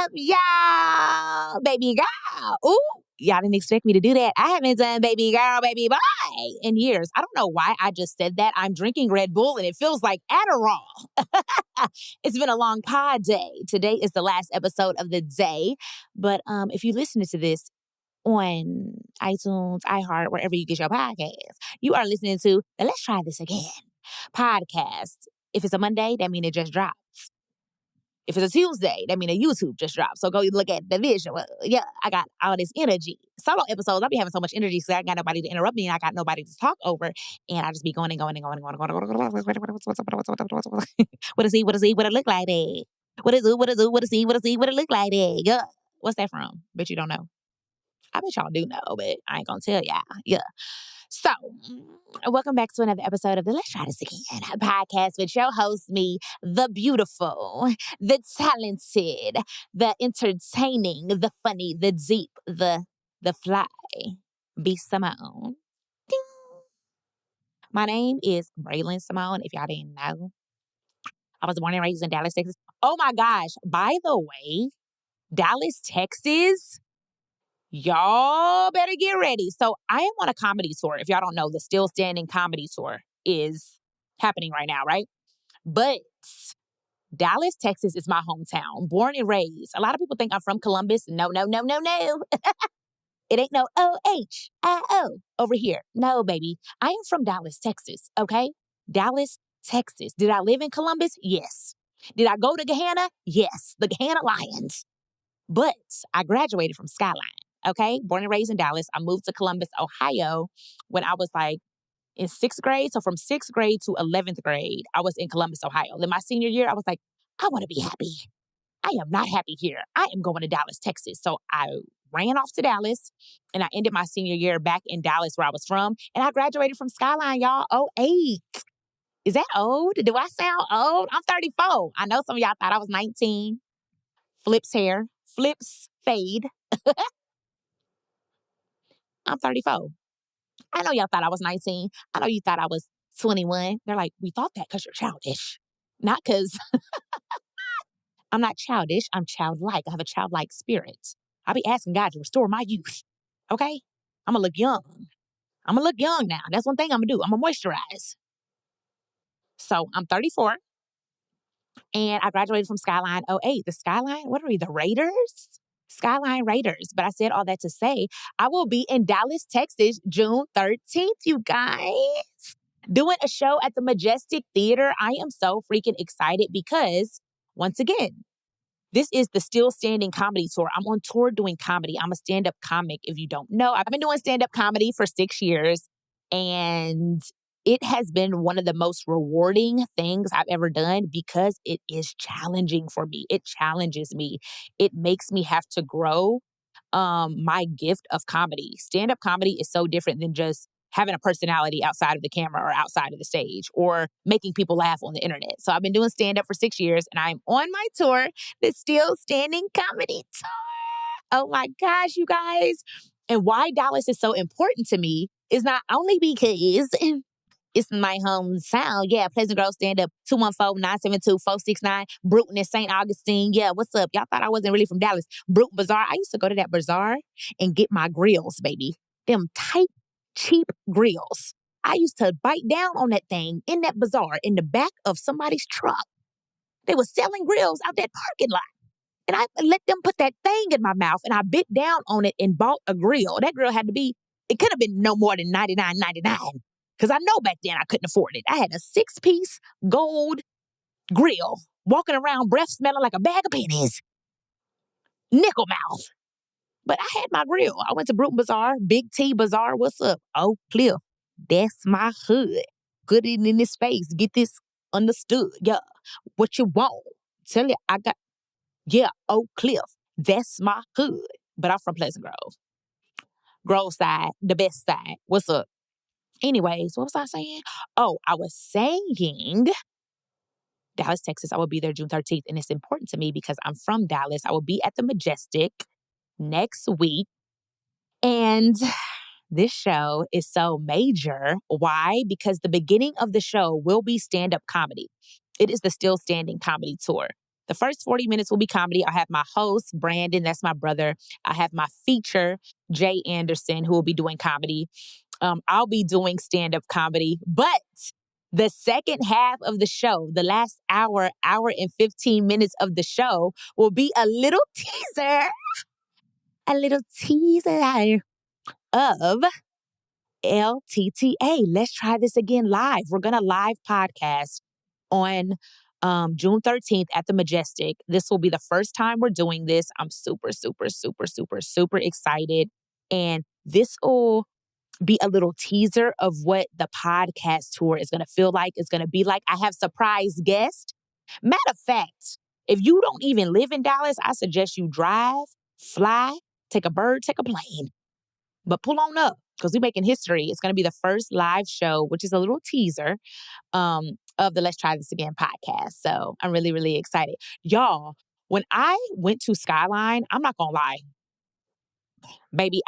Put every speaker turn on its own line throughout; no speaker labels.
up, y'all? Baby girl. Ooh, y'all didn't expect me to do that. I haven't done baby girl, baby boy in years. I don't know why I just said that. I'm drinking Red Bull and it feels like Adderall. It's been a long pod day. Today is the last episode of the day. But if you listen to this on iTunes, iHeart, wherever you get your podcast, you are listening to the Let's Try This Again podcast. If it's a Monday, that means it just dropped. If it's a Tuesday, that means a YouTube just dropped. So go look at the visual. Yeah, I got all this energy. Solo episodes, I be having so much energy because I got nobody to interrupt me and I got nobody to talk over. And I just be going and going and going and going and going. What is he? What is he? What it look like that? What is it? What is it? What is he? What is he? What it look like that? Yeah. What's that from? Bet you don't know. I bet y'all do know, but I ain't gonna tell y'all. Yeah. So, welcome back to another episode of the Let's Try This Again podcast with your host, me, the beautiful, the talented, the entertaining, the funny, the deep, the fly, B Simone. Ding. My name is Braylon Simone, if y'all didn't know. I was born and raised in Dallas, Texas. Oh my gosh, by the way, Dallas, Texas, y'all better get ready. So I am on a comedy tour. If y'all don't know, the Still Standing comedy tour is happening right now, right? But Dallas, Texas is my hometown, born and raised. A lot of people think I'm from Columbus. No, no, no, no, no. It ain't no O-H-I-O over here. No, baby. I am from Dallas, Texas, okay? Dallas, Texas. Did I live in Columbus? Yes. Did I go to Gahanna? Yes. The Gahanna Lions. But I graduated from Skyline. Okay, born and raised in Dallas. I moved to Columbus, Ohio when I was like in 6th grade. So from 6th grade to 11th grade, I was in Columbus, Ohio. Then my senior year, I was like, I want to be happy. I am not happy here. I am going to Dallas, Texas. So I ran off to Dallas and I ended my senior year back in Dallas where I was from. And I graduated from Skyline, y'all, 08. Is that old? Do I sound old? I'm 34. I know some of y'all thought I was 19. Flips hair, flips fade. I'm 34. I know y'all thought I was 19. I know you thought I was 21. They're like, we thought that because you're childish. Not because I'm not childish. I'm childlike. I have a childlike spirit. I'll be asking God to restore my youth. Okay? I'm going to look young. I'm going to look young now. That's one thing I'm going to do. I'm going to moisturize. So I'm 34. And I graduated from Skyline '08. The Skyline, what are we, the Raiders? Skyline Raiders. But I said all that to say, I will be in Dallas, Texas, June 13th, you guys. Doing a show at the Majestic Theater. I am so freaking excited because, once again, this is the Still Standing comedy tour. I'm on tour doing comedy. I'm a stand-up comic, if you don't know. I've been doing stand-up comedy for 6 years, and it has been one of the most rewarding things I've ever done because it is challenging for me. It challenges me. It makes me have to grow my gift of comedy. Stand-up comedy is so different than just having a personality outside of the camera or outside of the stage or making people laugh on the internet. So I've been doing stand-up for 6 years and I'm on my tour, the Still Standing Comedy Tour. Oh my gosh, you guys. And why Dallas is so important to me is not only because it's my hometown. Yeah, Pleasant Grove stand up 214-972-469. Bruton in St. Augustine. Yeah, what's up? Y'all thought I wasn't really from Dallas. Bruton Bazaar. I used to go to that bazaar and get my grills, baby. Them tight, cheap grills. I used to bite down on that thing in that bazaar in the back of somebody's truck. They were selling grills out that parking lot. And I let them put that thing in my mouth and I bit down on it and bought a grill. That grill had to be, it could have been no more than $99.99. Because I know back then I couldn't afford it. I had a 6-piece gold grill, walking around breath smelling like a bag of pennies. Nickel mouth. But I had my grill. I went to Bruton Bazaar, Big T Bazaar. What's up? Oak Cliff. That's my hood. Put it in this face. Get this understood. Yeah. What you want? Tell you I got, yeah, Oak Cliff. That's my hood. But I'm from Pleasant Grove. Grove side, the best side. What's up? Anyways, what was I saying? Oh, I was saying Dallas, Texas. I will be there June 13th. And it's important to me because I'm from Dallas. I will be at the Majestic next week. And this show is so major. Why? Because the beginning of the show will be stand-up comedy. It is the Still Standing comedy tour. The first 40 minutes will be comedy. I'll have my host, Brandon, that's my brother. I have my feature, Jay Anderson, who will be doing comedy. I'll be doing stand-up comedy, but the second half of the show, the last hour and 15 minutes of the show will be a little teaser of LTTA. Let's try this again live. We're going to live podcast on June 13th at the Majestic. This will be the first time we're doing this. I'm super, super, super, super, super excited. And this will be a little teaser of what the podcast tour is going to feel like. It's going to be like. I have surprise guests. Matter of fact, if you don't even live in Dallas, I suggest you drive, fly, take a bird, take a plane. But pull on up because we're making history. It's going to be the first live show, which is a little teaser of the Let's Try This Again podcast. So I'm really, really excited. Y'all, when I went to Skyline, I'm not going to lie. Baby,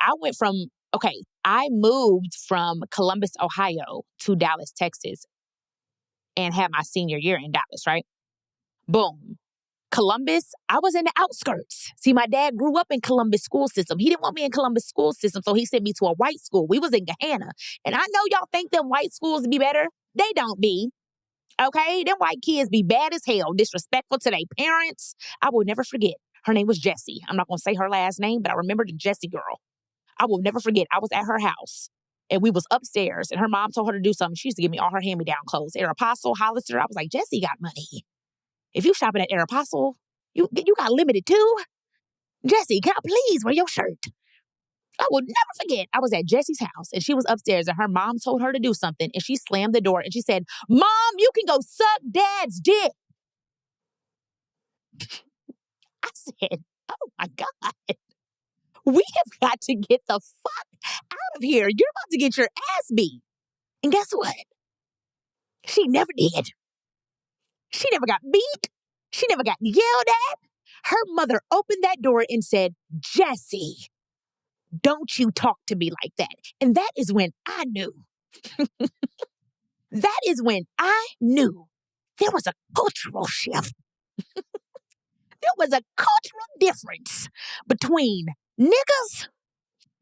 I moved from Columbus, Ohio to Dallas, Texas and had my senior year in Dallas, right? Boom. Columbus, I was in the outskirts. See, my dad grew up in Columbus school system. He didn't want me in Columbus school system, so he sent me to a white school. We was in Gahanna. And I know y'all think them white schools be better. They don't be. Okay? Them white kids be bad as hell, disrespectful to their parents. I will never forget. Her name was Jessie. I'm not going to say her last name, but I remember the Jessie girl. I will never forget. I was at her house. And we was upstairs, and her mom told her to do something. She used to give me all her hand-me-down clothes. Aeropostale, Hollister. I was like, Jessie got money. If you shopping at Aeropostale, you got limited too? Jessie, can I please wear your shirt? I will never forget. I was at Jessie's house and she was upstairs and her mom told her to do something and she slammed the door and she said, Mom, you can go suck Dad's dick. I said, oh my God. We have got to get the fuck out of here. You're about to get your ass beat. And guess what? She never did. She never got beat. She never got yelled at. Her mother opened that door and said, Jessie, don't you talk to me like that. And that is when I knew. That is when I knew there was a cultural shift. There was a cultural difference between niggas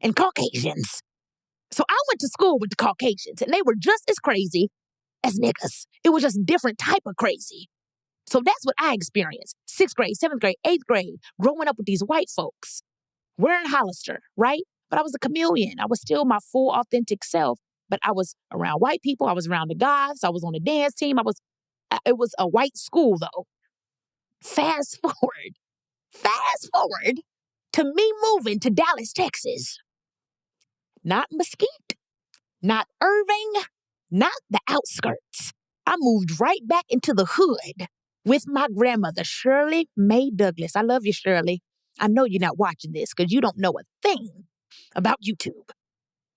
and Caucasians. So I went to school with the Caucasians and they were just as crazy as niggas. It was just different type of crazy. So that's what I experienced. 6th grade, 7th grade, 8th grade, growing up with these white folks, wearing Hollister, right? But I was a chameleon. I was still my full authentic self, but I was around white people. I was around the goths. I was on the dance team. It was a white school though. Fast forward to me moving to Dallas, Texas. Not Mesquite, not Irving, not the outskirts. I moved right back into the hood with my grandmother, Shirley Mae Douglas. I love you, Shirley. I know you're not watching this because you don't know a thing about YouTube.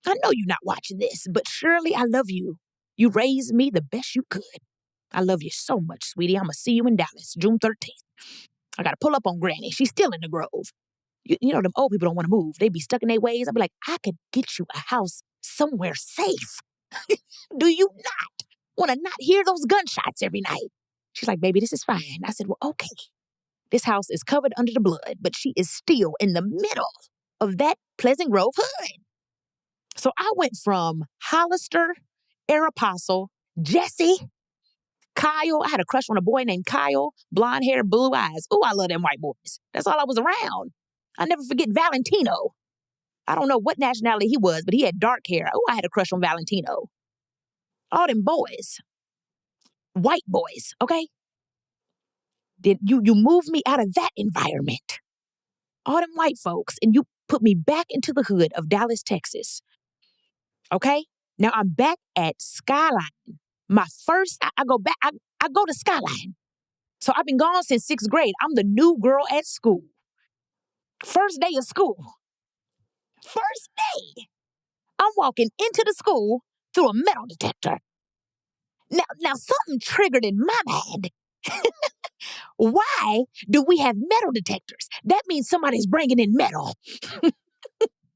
I know you're not watching this, but Shirley, I love you. You raised me the best you could. I love you so much, sweetie. I'm going to see you in Dallas, June 13th. I got to pull up on Granny. She's still in the Grove. You know, them old people don't want to move. They be stuck in their ways. I'll be like, I could get you a house somewhere safe. Do you not want to not hear those gunshots every night? She's like, baby, this is fine. I said, well, okay. This house is covered under the blood, but she is still in the middle of that Pleasant Grove hood. So I went from Hollister, Aeropostale, Jessie, Kyle. I had a crush on a boy named Kyle, blonde hair, blue eyes. Oh, I love them white boys. That's all I was around. I never forget Valentino. I don't know what nationality he was, but he had dark hair. Oh, I had a crush on Valentino. All them boys. White boys, okay? Then you moved me out of that environment. All them white folks, and you put me back into the hood of Dallas, Texas. Okay? Now I'm back at Skyline. My first, I go back, I go to Skyline. So I've been gone since 6th grade. I'm the new girl at school. First day of school. First day. I'm walking into the school through a metal detector. Now something triggered in my mind. Why do we have metal detectors? That means somebody's bringing in metal.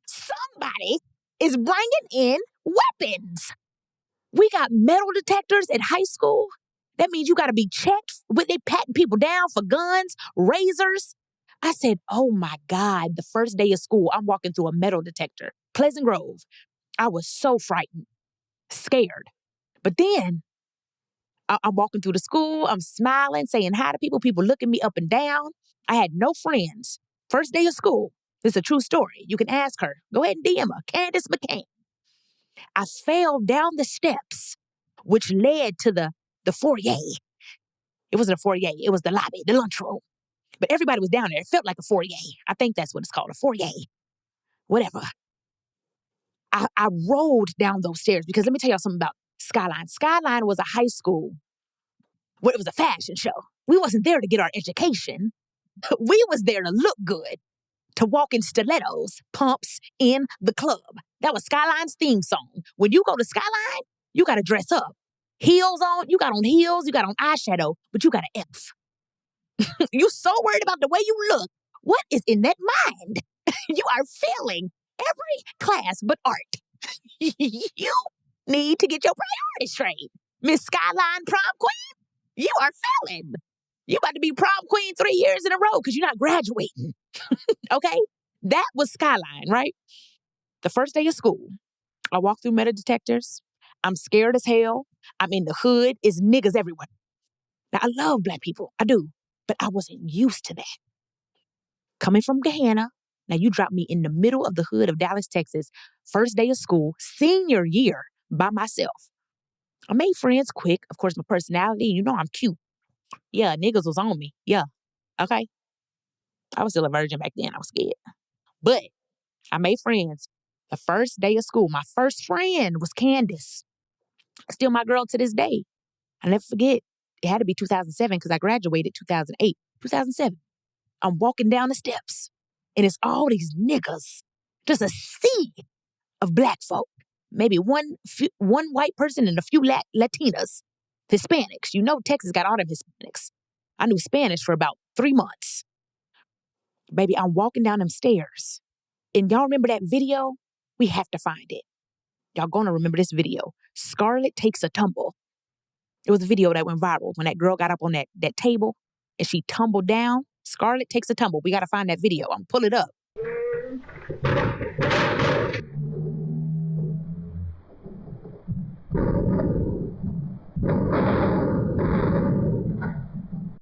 Somebody is bringing in weapons. We got metal detectors at high school. That means you got to be checked. With they patting people down for guns, razors. I said, oh my God, the first day of school, I'm walking through a metal detector, Pleasant Grove. I was so frightened, scared. But then I'm walking through the school, I'm smiling, saying hi to people looking me up and down. I had no friends. First day of school. It's a true story. You can ask her. Go ahead and DM her, Candace McCain. I fell down the steps, which led to the foyer. It wasn't a foyer, it was the lobby, the lunchroom. But everybody was down there. It felt like a foyer. I think that's what it's called, a foyer. Whatever. I rolled down those stairs because let me tell y'all something about Skyline. Skyline was a high school where it was a fashion show. We wasn't there to get our education. We was there to look good, to walk in stilettos, pumps in the club. That was Skyline's theme song. When you go to Skyline, you got to dress up. Heels on, you got on heels, you got on eyeshadow, but you got an F. You so worried about the way you look. What is in that mind? You are failing every class but art. You need to get your priorities straight. Miss Skyline Prom Queen, you are failing. You about to be prom queen 3 years in a row because you're not graduating. Okay? That was Skyline, right? The first day of school, I walk through metal detectors. I'm scared as hell. I'm in the hood. It's niggas everywhere. Now, I love black people. I do. But I wasn't used to that. Coming from Gahanna, now you dropped me in the middle of the hood of Dallas, Texas, first day of school, senior year, by myself. I made friends quick. Of course, my personality, you know I'm cute. Yeah, niggas was on me. Yeah. Okay. I was still a virgin back then. I was scared. But I made friends. The first day of school, my first friend was Candace. Still my girl to this day. I never forget. It had to be 2007 because I graduated 2008. 2007. I'm walking down the steps and it's all these niggas. Just a sea of black folk. Maybe one white person and a few Latinas. Hispanics. You know Texas got all them Hispanics. I knew Spanish for about 3 months. Baby, I'm walking down them stairs. And y'all remember that video? We have to find it. Y'all gonna remember this video. Scarlett Takes a Tumble. It was a video that went viral when that girl got up on that table and she tumbled down. Scarlett Takes a Tumble. We gotta find that video. I'm pull it up.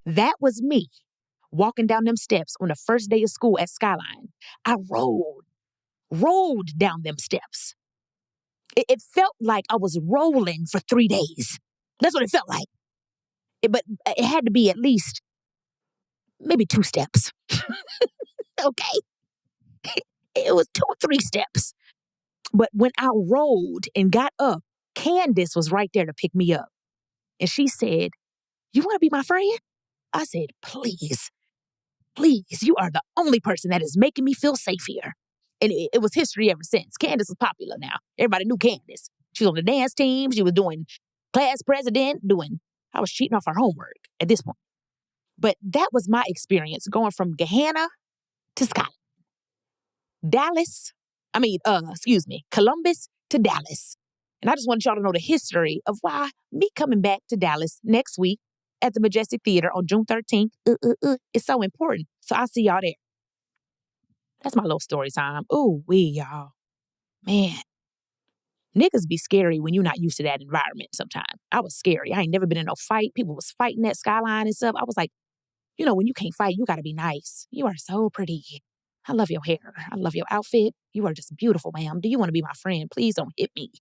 That was me walking down them steps on the first day of school at Skyline. I rolled down them steps. It felt like I was rolling for 3 days. That's what it felt like. But it had to be at least maybe 2 steps. Okay? It was 2 or 3 steps. But when I rolled and got up, Candace was right there to pick me up. And she said, "You want to be my friend?" I said, "Please, please, you are the only person that is making me feel safe here." And it was history ever since. Candace was popular now. Everybody knew Candace. She was on the dance team. She was doing class president, I was cheating off her homework at this point. But that was my experience going from Gahanna to Scotland. Columbus to Dallas. And I just wanted y'all to know the history of why me coming back to Dallas next week at the Majestic Theater on June 13th is so important. So I'll see y'all there. That's my little story time. Ooh, y'all. Man, niggas be scary when you're not used to that environment sometimes. I was scary. I ain't never been in no fight. People was fighting at Skyline and stuff. I was like, when you can't fight, you gotta be nice. You are so pretty. I love your hair. I love your outfit. You are just beautiful, ma'am. Do you want to be my friend? Please don't hit me.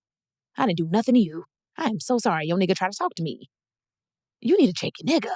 I didn't do nothing to you. I am so sorry your nigga tried to talk to me. You need to check your nigga.